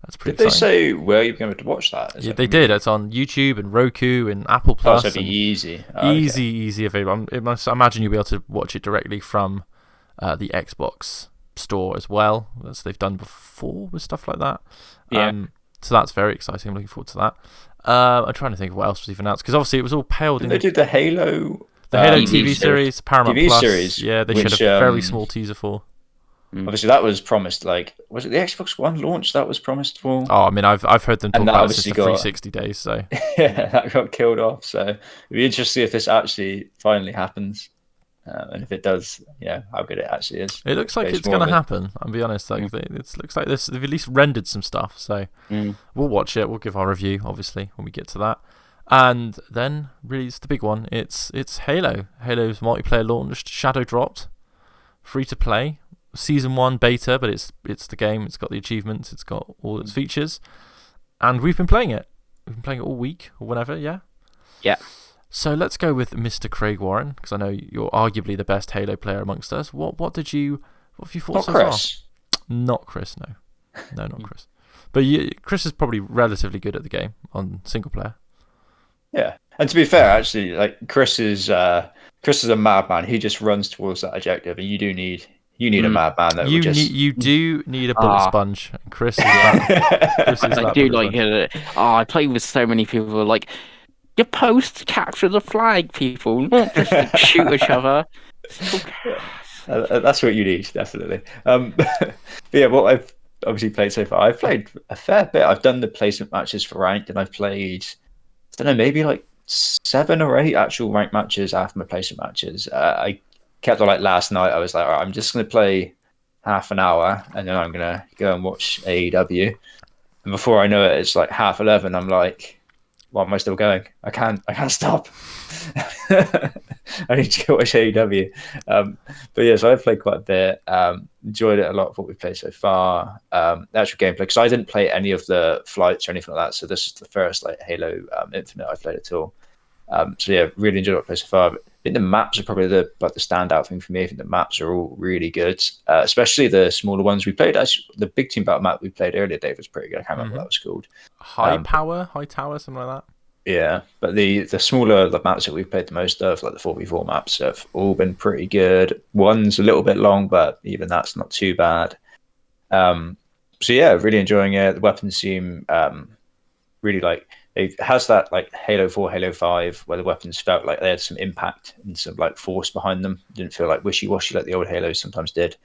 That's pretty Did they exciting. say where you're going to watch that? Yeah, they did. It's on YouTube and Roku and Apple Plus. Oh, so it'd be easy. Easy available. I imagine you'll be able to watch it directly from the Xbox store as well, as they've done before with stuff like that. Yeah. So that's very exciting. I'm looking forward to that. I'm trying to think of what else was even announced, because obviously it was all paled in They did the Halo. the Halo TV TV series, Paramount TV Plus. series, Yeah, they which, showed a very small teaser for. Obviously, that was promised. Like, was it the Xbox One launch that was promised for? Oh, I mean, I've heard them talk And that about it since obviously the got- 360 days. So Yeah, that got killed off. So it'd be interesting to see if this actually finally happens, and if it does, how good it actually is. it looks like It's it's more going to of a- happen. I'll be honest. Like, it looks like they've at least rendered some stuff. So we'll watch it. We'll give our review, obviously, when we get to that. And then, really, it's the big one. It's Halo. Halo's multiplayer launched, Shadow dropped, free to play. Season 1 beta, but it's the game. It's got the achievements. It's got all its features, and we've been playing it. We've been playing it all week or whenever. Yeah. Yeah. So let's go with Mr. Craig Warren, because I know you're arguably the best Halo player amongst us. What have you thought Not so Chris. far? Not Chris. No, not Chris. But Chris is probably relatively good at the game on single player. Yeah, and to be fair, actually, like Chris is a madman. He just runs towards that objective, and you need a madman that You will just. you do need a bullet sponge, and Chris is that. Chris is I that do bullet like sponge. it. I play with so many people who are like, you're supposed to capture the flag, people, not just to shoot each other. That's what you need, definitely. But yeah, what I've obviously played so far, I've played a fair bit. I've done the placement matches for ranked, and I've played, I don't know, maybe like 7 or 8 actual ranked matches after my placement matches. I kept on, like, last night, I was like, all right, I'm just going to play half an hour, and then I'm going to go and watch AEW. And before I know it, it's like 11:30. I'm like, why am I still going? I can't stop. I need to go watch AEW. But yeah, so I've played quite a bit. Enjoyed it a lot of what we've played so far. The actual gameplay, because I didn't play any of the flights or anything like that, so this is the first like Halo Infinite I've played at all. So yeah, really enjoyed what I've played so far. I think the maps are probably the standout thing for me. I think the maps are all really good, especially the smaller ones we played. Actually, the big team battle map we played earlier, Dave, was pretty good. I can't remember what that was called. High tower, something like that. Yeah, but the smaller the maps that we've played the most of, like the 4v4 maps, have all been pretty good. One's a little bit long, but even that's not too bad. So yeah, really enjoying it. The weapons seem really like it has that like Halo 4, Halo 5, where the weapons felt like they had some impact and some like force behind them. Didn't feel like wishy-washy like the old Halos sometimes did.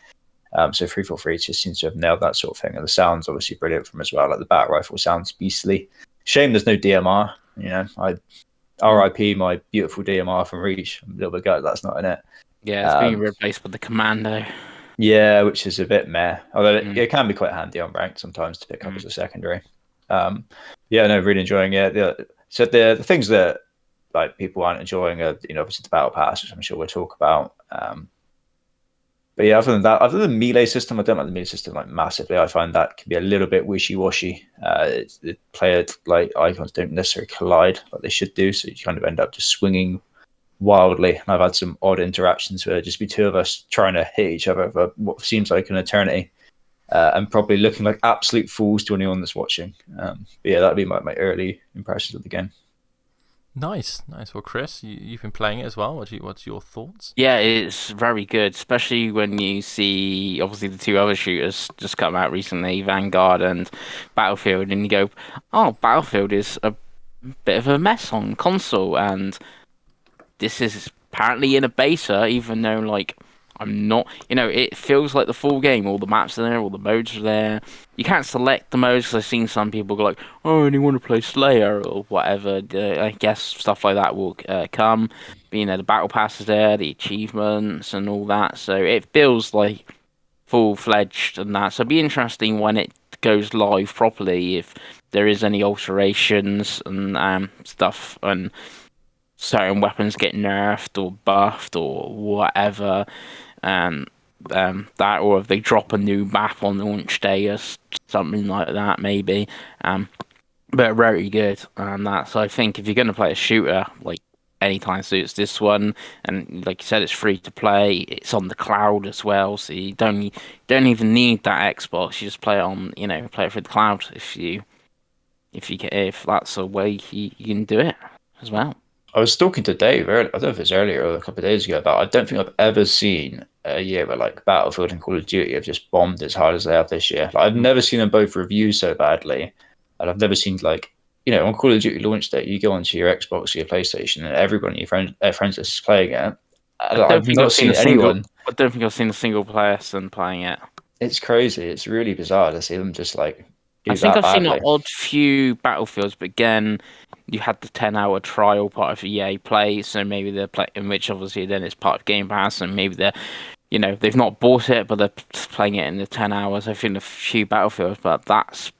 So 343 just seems to have nailed that sort of thing, and the sound's obviously brilliant from as well. Like the battle rifle sounds beastly. Shame there's no DMR. You know, I RIP my beautiful DMR from Reach. I'm a little bit gutted that's not in it. Yeah, it's being replaced with the Commando. Yeah, which is a bit meh. Although it can be quite handy on ranked sometimes to pick up as a secondary. Yeah, no, really enjoying it. So the things that like people aren't enjoying are, you know, obviously the battle pass, which I'm sure we'll talk about. But yeah, other than that, other than the melee system, I don't like the melee system like massively. I find that can be a little bit wishy-washy. The player like icons don't necessarily collide like they should do, so you kind of end up just swinging wildly. And I've had some odd interactions where just be two of us trying to hit each other for what seems like an eternity, and probably looking like absolute fools to anyone that's watching. But yeah, that'd be my early impressions of the game. Nice. Well, Chris, you've been playing it as well. What's your thoughts? Yeah, it's very good, especially when you see obviously the two other shooters just come out recently, Vanguard and Battlefield, and you go, oh, Battlefield is a bit of a mess on console, and this is apparently in a beta, even though like I'm not, you know, it feels like the full game. All the maps are there, all the modes are there. You can't select the modes because I've seen some people go like, "Oh, I only want to play Slayer" or whatever. I guess stuff like that will come. But, you know, the battle pass is there, the achievements and all that. So it feels like full-fledged and that. So it'll be interesting when it goes live properly if there is any alterations and stuff and certain weapons get nerfed or buffed or whatever. that, or if they drop a new map on launch day or something like that, maybe. But very good on that. So I think if you're going to play a shooter, like anytime suits this one, and like you said, it's free to play. It's on the cloud as well, so you don't even need that Xbox. You just play it on, play it through the cloud if that's a way you can do it as well. I was talking to Dave earlier, I don't know if it was earlier or a couple of days ago, but I don't think I've ever seen a year where like Battlefield and Call of Duty have just bombed as hard as they have this year. Like, I've never seen them both reviewed so badly, and I've never seen like, on Call of Duty launch day, you go onto your Xbox or your PlayStation, and everyone in your friends list is playing it. I've not seen anyone. I don't think I've seen a single person playing it. It's crazy. It's really bizarre to see them just like. I think I've seen an odd few Battlefields, but again, you had the 10-hour trial part of EA Play, so maybe they're playing, which obviously then is part of Game Pass, and maybe they're, they've not bought it, but they're playing it in the 10 hours. I've seen a few Battlefields, but that's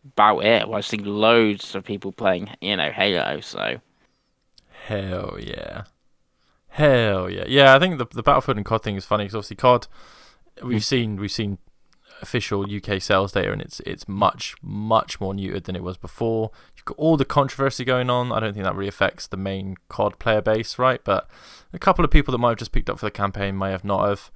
about it. Well, I've seen loads of people playing, Halo, so. Hell yeah. Yeah, I think the Battlefield and COD thing is funny, because obviously COD, we've seen official UK sales data, and it's much more neutered than it was before. You've got all the controversy going on. I don't think that really affects the main COD player base, right? But a couple of people that might have just picked up for the campaign may have not have.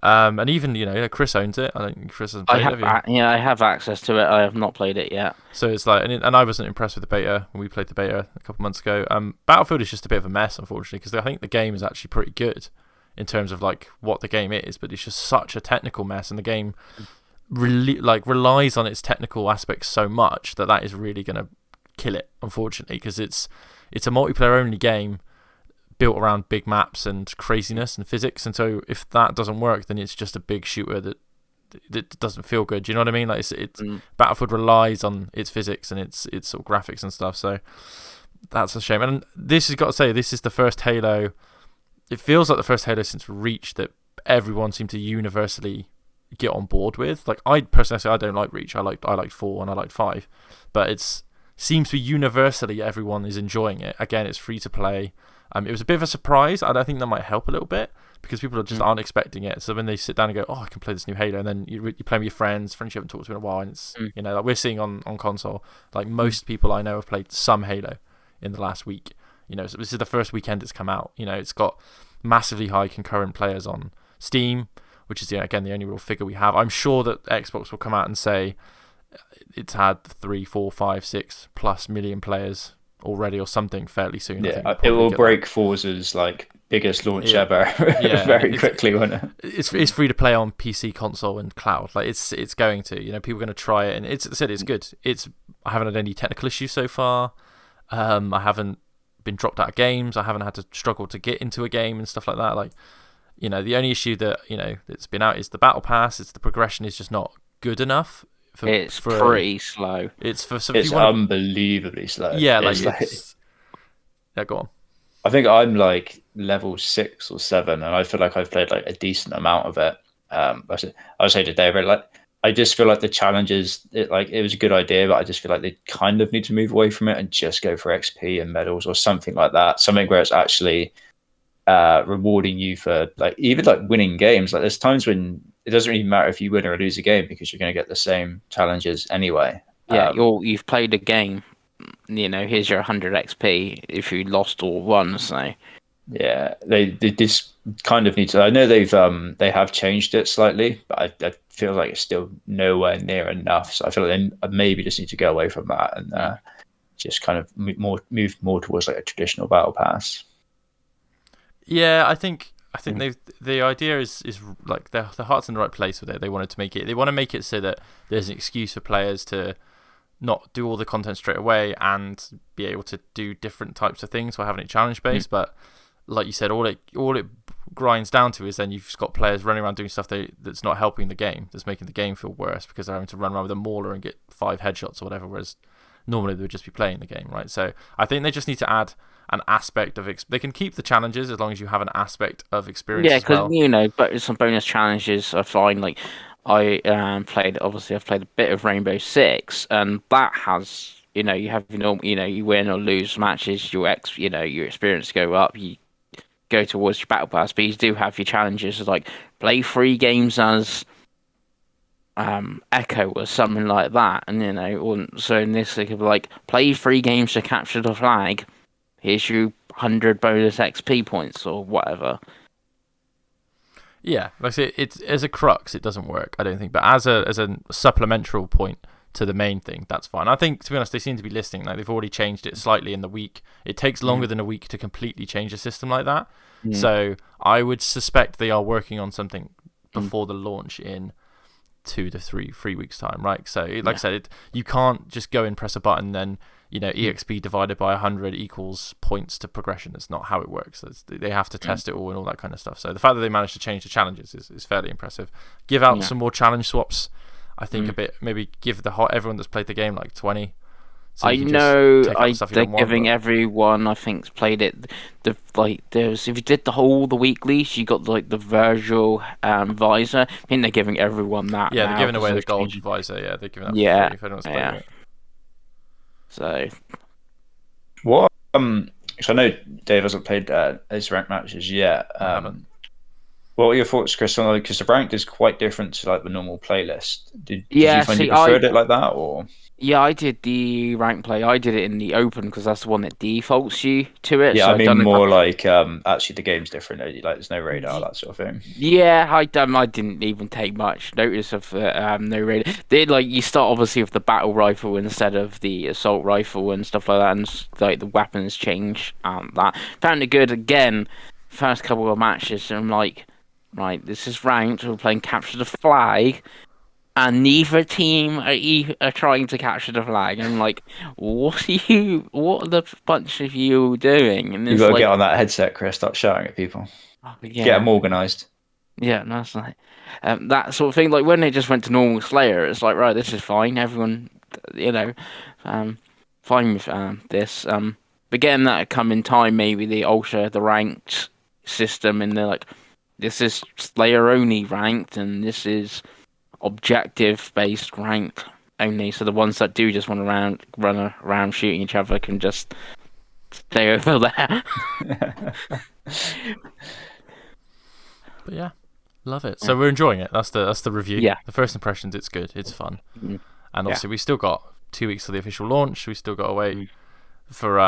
And even Chris owns it. I don't think Chris hasn't played it. I have access to it. I have not played it yet. So it's like, and I wasn't impressed with the beta when we played the beta a couple months ago. Battlefield is just a bit of a mess, unfortunately, because I think the game is actually pretty good in terms of like what the game is, but it's just such a technical mess, and the game relies on its technical aspects so much that is really going to kill it, unfortunately, because it's a multiplayer only game built around big maps and craziness and physics, and so if that doesn't work, then it's just a big shooter that doesn't feel good. Do you know what I mean? Like Battlefield relies on its physics and its sort of graphics and stuff, so that's a shame. And this has got to say, this is the first Halo. It feels like the first Halo since Reach that everyone seemed to universally get on board with. Like, I personally say I don't like Reach. I liked 4 and I liked 5, but it seems to be universally everyone is enjoying it. Again, it's free to play. It was a bit of a surprise, and I think that might help a little bit because people just aren't expecting it. So when they sit down and go, "Oh, I can play this new Halo," and then you play with your friends you haven't talked to in a while, and it's like we're seeing on console, like most people I know have played some Halo in the last week. So this is the first weekend it's come out. It's got massively high concurrent players on Steam, which is again the only real figure we have. I'm sure that Xbox will come out and say it's had 3, 4, 5, 6 plus million players already or something fairly soon. Yeah, it will break Forza's like biggest launch ever very quickly, won't it? It's free to play on PC, console, and cloud. Like it's going to. People are going to try it, and it's good. I haven't had any technical issues so far. I haven't been dropped out of games. I haven't had to struggle to get into a game and stuff like that. Like, the only issue that that's been out is the battle pass. It's the progression is just not good enough. It's pretty slow. It's unbelievably slow. Yeah, yeah, go on. I think I'm like level 6 or 7, and I feel like I've played like a decent amount of it. I was saying to David, like, I just feel like the challenges, it was a good idea, but I just feel like they kind of need to move away from it and just go for XP and medals or something like that. Something where it's actually rewarding you for even winning games. Like, there's times when it doesn't really matter if you win or lose a game because you're going to get the same challenges anyway. Yeah, you've played a game. Here's your 100 XP if you lost or won. So yeah, they just kind of need to. I know they have changed it slightly, but I feel like it's still nowhere near enough. So I feel like they maybe just need to go away from that and just kind of move more towards like a traditional battle pass. Yeah, I think the idea is like their heart's in the right place with it. They want to make it so that there's an excuse for players to not do all the content straight away and be able to do different types of things while having it challenge based. But like you said, all it grinds down to is then you've got players running around doing stuff that's not helping the game, that's making the game feel worse because they're having to run around with a mauler and get 5 headshots or whatever, whereas normally they would just be playing the game, right? So I think they just need to add an aspect of they can keep the challenges as long as you have an aspect of experience. Yeah, because but some bonus challenges are fine. Like I've played a bit of Rainbow Six, and that has you have you win or lose matches, your experience go up. go towards your battle pass, but you do have your challenges like play 3 games as Echo or something like that, and so in this they could be like play 3 games to capture the flag. Here's your 100 bonus XP points or whatever. Yeah, like I say, it's as a crux, it doesn't work, I don't think. But as a supplemental point to the main thing, that's fine. I think, to be honest, they seem to be listening. Like they've already changed it slightly in the week. It takes longer than a week to completely change a system like that. So I would suspect they are working on something before the launch in 2 to 3 weeks time, right? So like I said, you can't just go and press a button, then EXP divided by 100 equals points to progression. That's not how it works. They have to test it all and all that kind of stuff. So the fact that they managed to change the challenges is fairly impressive. Give out some more challenge swaps, I think, a bit. Maybe give everyone that's played the game like 20. So I know they're giving everyone, I think, that's played it. If you did the weeklies, you got like the Virgil visor. I think they're giving everyone that. Yeah, now, they're giving away the gold visor. Yeah, they're giving that for free if anyone's playing it. So, what? So I know Dave hasn't played his ranked matches yet. What were your thoughts, Chris? On because the ranked is quite different to like the normal playlist. Did you find you preferred it like that, or? Yeah, I did the rank play. I did it in the open because that's the one that defaults you to it. Yeah, so I mean more like actually the game's different. Like there's no radar, that sort of thing. Yeah, I didn't even take much notice of no radar. You start obviously with the battle rifle instead of the assault rifle and stuff like that, and like the weapons change. That found it good again. First couple of matches, and I'm like, right, this is ranked. We're playing capture the flag. And neither team are trying to capture the flag. And I'm like, what are the bunch of you doing? And you got to get on that headset, Chris. Start shouting at people. Get them organised. Yeah, and that's like that sort of thing. Like when they just went to normal Slayer, it's like, right, this is fine. Everyone, fine with this. But getting that to come in time, maybe they alter the ranked system, and they're like, this is Slayer only ranked, and this is objective based rank only, so the ones that do just want to run around shooting each other can just stay over there. But yeah, love it. So we're enjoying it. That's the review. Yeah, the first impressions, it's good, it's fun. And obviously we still got 2 weeks to the official launch. We still got to wait for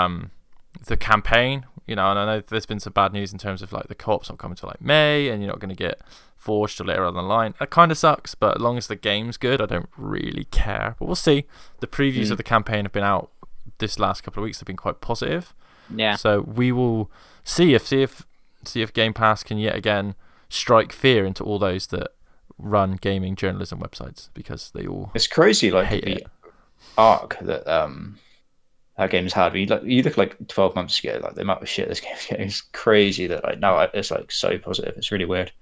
the campaign, and I know there's been some bad news in terms of like the co-op's not coming to like May, and you're not going to get Forged till later on the line. That kind of sucks, but as long as the game's good, I don't really care. But we'll see. The previews of the campaign have been out this last couple of weeks. They've been quite positive. Yeah. So we will see if Game Pass can yet again strike fear into all those that run gaming journalism websites, because they all crazy like hate the arc that that game's had. You look like 12 months ago, like the amount of shit this game's getting is crazy. That like now it's like so positive. It's really weird.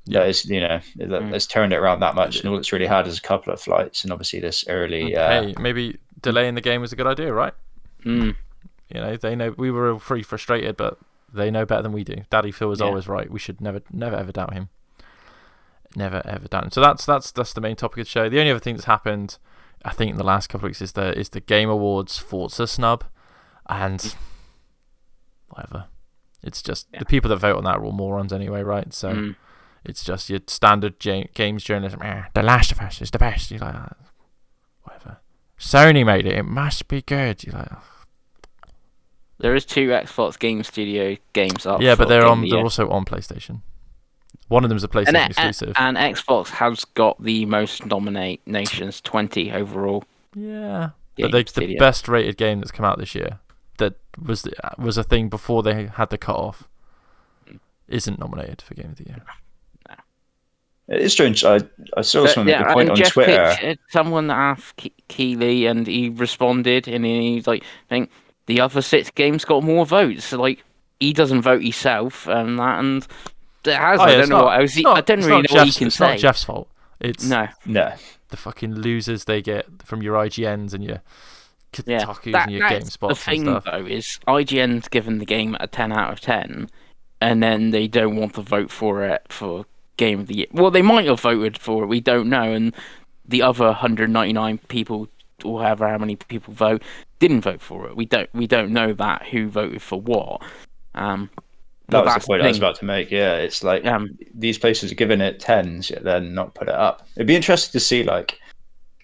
Yeah, it's turned it around that much, and all it's really had is a couple of flights, and obviously this early. Hey, maybe delaying the game was a good idea, right? They know we were all pretty frustrated, but they know better than we do. Daddy Phil was always right. We should never ever doubt him. Never ever doubt him. So that's the main topic of the show. The only other thing that's happened, I think, in the last couple of weeks is the Game Awards Forza snub, and whatever. It's just the people that vote on that are all morons anyway, right? So. It's just your standard games journalism. The Last of Us is the best. You're like, whatever. Sony made it. It must be good. You're like, there is 2 Xbox Game Studio games up. Yeah, but they're also on PlayStation. One of them's a PlayStation exclusive. And Xbox has got the most nominations, 20 overall. Yeah, but the best rated game that's come out this year that was a thing before they had the cutoff isn't nominated for Game of the Year. It is strange. I saw someone make a point on Jeff Twitter. Someone asked Keeley, and he responded, and he's like, I think the other 6 games got more votes. So, like, he doesn't vote himself, and that, and it has. I don't know what else. I don't really know what he can say. It's not Jeff's fault. It's no. The fucking losers they get from your IGNs and your Kotakus and your GameSpots the thing, and stuff. Though, is IGN's given the game a 10 out of 10, and then they don't want to vote for it for Game of the Year. Well, they might have voted for it. We don't know, and the other 199 people, or however how many people didn't vote for it. We don't know that who voted for what. That was the that's point I was thing. about to make. Yeah, it's like Um, these places are giving it 10s, yet then not put it up. It'd be interesting to see, like,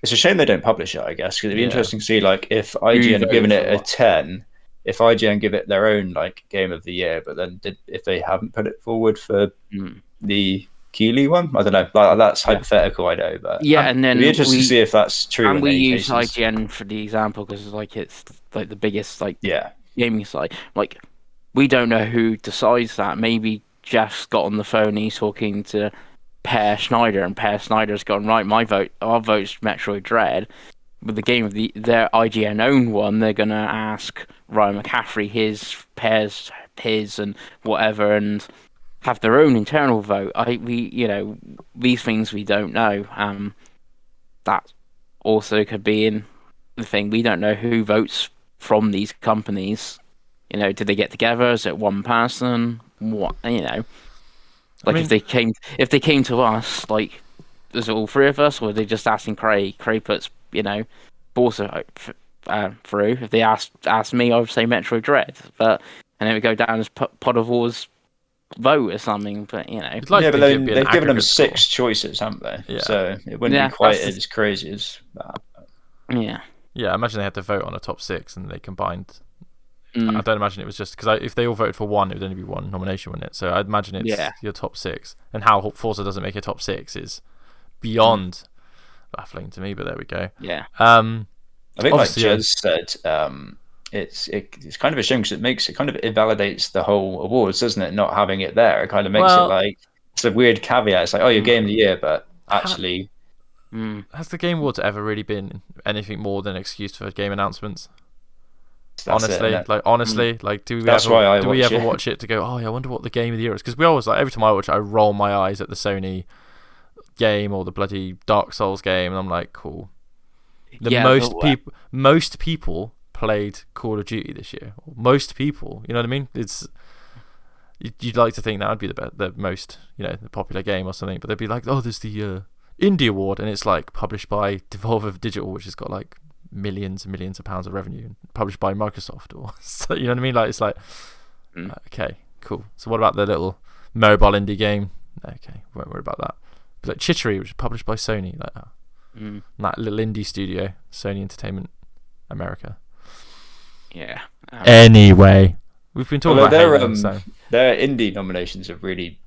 it's a shame they don't publish it, I guess, because it'd be Yeah. interesting to see, like, if IGN are giving voted it for a what? 10, if IGN give it their own, like, game of the year, but then if they haven't put it forward for mm. the Keeley one, I don't know. Like, that's Yeah. hypothetical, I know, but Yeah, and it'd be then interesting to see if that's true and in we any use cases. IGN for the example because like it's like the biggest like Yeah, gaming site. Like we don't know who decides that. Maybe Jeff's got on the phone. And he's talking to Per Schneider, and Per Schneider's gone right. Our vote's Metroid Dread. With the game of their IGN own one, they're gonna ask Ryan McCaffrey Per's his, and whatever, and have their own internal vote. These things we don't know. That also could be in the thing. We don't know who votes from these companies. Did they get together? Is it one person? What Like if they came to us, like, is it all three of us, or are they just asking Craig? Craig puts Forza through. If they asked me, I would say Metroid Dread, and it would go down as Pod of War's vote or something. But You'd like yeah, to but think it'd be an they've given them aggregate 6 score. choices, haven't they? Yeah. So it wouldn't Yeah, be quite that's as crazy as that. Yeah. Yeah, I imagine they had to vote on a top 6 and they combined. Mm. I don't imagine it was just because if they all voted for one, it would only be one nomination, wouldn't it? So I'd imagine it's your top 6. And how Forza doesn't make a top 6 is beyond baffling to me. But there we go. Yeah. I think, like Obviously, Jez said, it's kind of a shame because it kind of invalidates the whole awards, doesn't it? Not having it there, it kind of makes it like it's a weird caveat. It's like, oh, you're game of the year, but actually, has the Game Awards ever really been anything more than an excuse for game announcements? that's Honestly, do we ever watch it to go, oh yeah, I wonder what the game of the year is? Because we always, like, every time I watch it, I roll my eyes at the Sony game or the bloody Dark Souls game, and I'm like, cool. Most people played Call of Duty this year. Most people, you know what I mean? You'd like to think that would be the most, the popular game or something, but they'd be like, oh, there's the Indie Award, and it's like published by Devolver Digital, which has got like millions and millions of pounds of revenue, published by Microsoft, or so, you know what I mean? Like, it's like, okay, cool. So what about the little mobile indie game? Okay, won't worry about that. But like Chittery, which is published by Sony, like that little indie studio, Sony Entertainment America. Yeah. Anyway, we've been talking about their indie nominations are really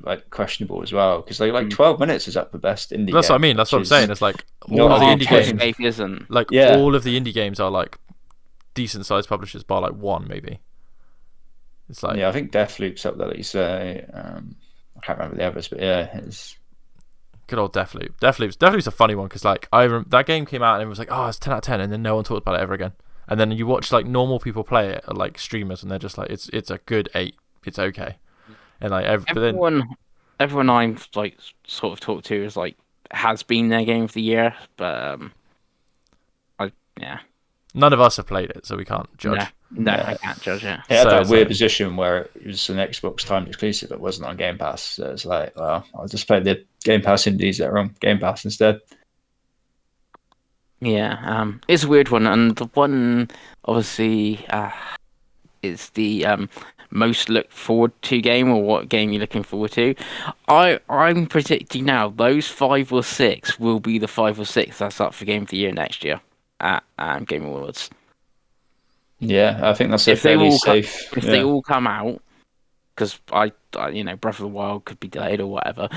like questionable as well, because like 12 minutes is up for best indie. That's game, what I mean. That's what I'm saying. It's like all of the indie games Escape isn't. like all of the indie games are like decent sized publishers, bar like one maybe. It's like I think Deathloop's up there, like you say. I can't remember the others, but yeah, it's good old Deathloop. Deathloop's a funny one because like that game came out and it was like, oh, it's 10 out of 10, and then no one talked about it ever again. And then you watch like normal people play it, like streamers, and they're just like, it's a good 8. It's okay. And like everyone I've like sort of talked to is like has been their game of the year, but none of us have played it, so we can't judge. No, I can't judge it. It had that weird position where it was an Xbox timed exclusive that wasn't on Game Pass. So it's like, well, I'll just play the Game Pass indies that are on Game Pass instead. Yeah, it's a weird one, and the one obviously is the most looked forward to game, or what game you're looking forward to. I'm predicting now those 5 or 6 will be the 5 or 6 that's up for Game of the Year next year at Game Awards. Yeah, I think that's fairly safe. If they all come out, because Breath of the Wild could be delayed or whatever.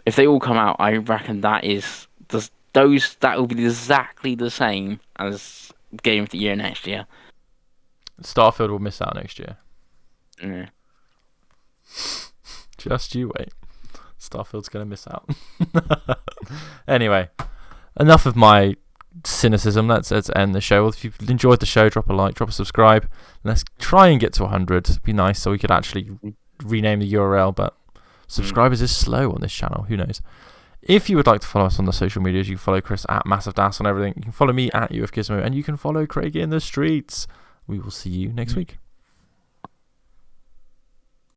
If they all come out, I reckon that will be exactly the same as Game of the Year next year. Starfield will miss out next year. Yeah. Just you wait. Starfield's going to miss out. Anyway, enough of my cynicism. Let's end the show. If you've enjoyed the show, drop a like, drop a subscribe. Let's try and get to 100. It'd be nice so we could actually rename the URL, but subscribers is slow on this channel. Who knows? If you would like to follow us on the social medias, you can follow Chris at Massive Das on everything. You can follow me at UFGizmo, and you can follow Craig in the streets. We will see you next week.